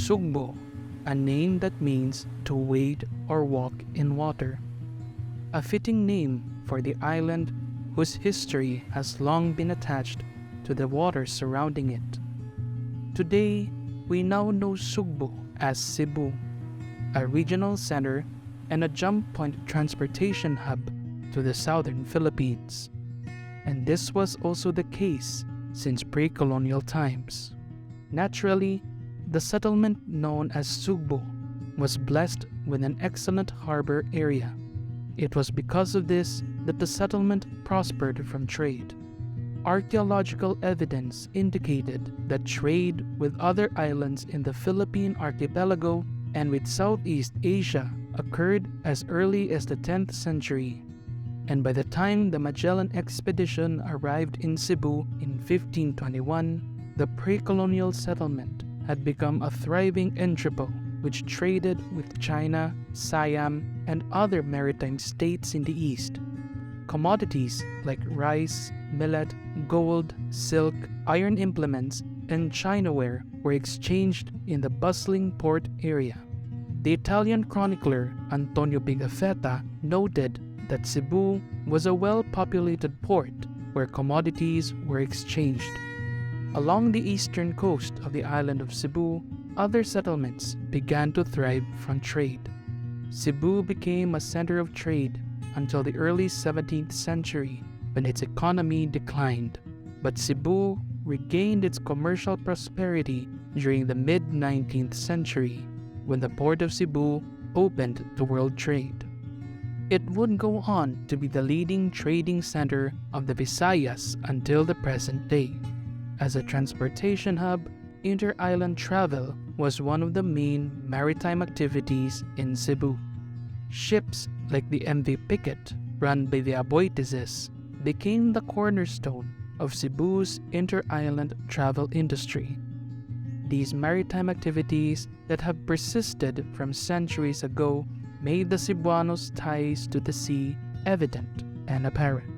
Pagsugbo, a name that means to wade or walk in water. A fitting name for the island whose history has long been attached to the waters surrounding it. Today, we now know Sugbo as Cebu, a regional center and a jump point transportation hub to the southern Philippines. And this was also the case since pre-colonial times. Naturally, the settlement known as Sugbo was blessed with an excellent harbor area. It was because of this that the settlement prospered from trade. Archaeological evidence indicated that trade with other islands in the Philippine archipelago and with Southeast Asia occurred as early as the 10th century. And by the time the Magellan expedition arrived in Cebu in 1521, the pre-colonial settlement had become a thriving entrepot which traded with China, Siam, and other maritime states in the east. Commodities like rice, millet, gold, silk, iron implements, and Chinaware were exchanged in the bustling port area. The Italian chronicler Antonio Pigafetta noted that Cebu was a well-populated port where commodities were exchanged. Along the eastern coast of the island of Cebu, other settlements began to thrive from trade. Cebu became a center of trade until the early 17th century when its economy declined, but Cebu regained its commercial prosperity during the mid-19th century when the port of Cebu opened to world trade. It would go on to be the leading trading center of the Visayas until the present day. As a transportation hub, inter-island travel was one of the main maritime activities in Cebu. Ships like the MV Picket, run by the Aboitises, became the cornerstone of Cebu's inter-island travel industry. These maritime activities that have persisted from centuries ago made the Cebuanos' ties to the sea evident and apparent.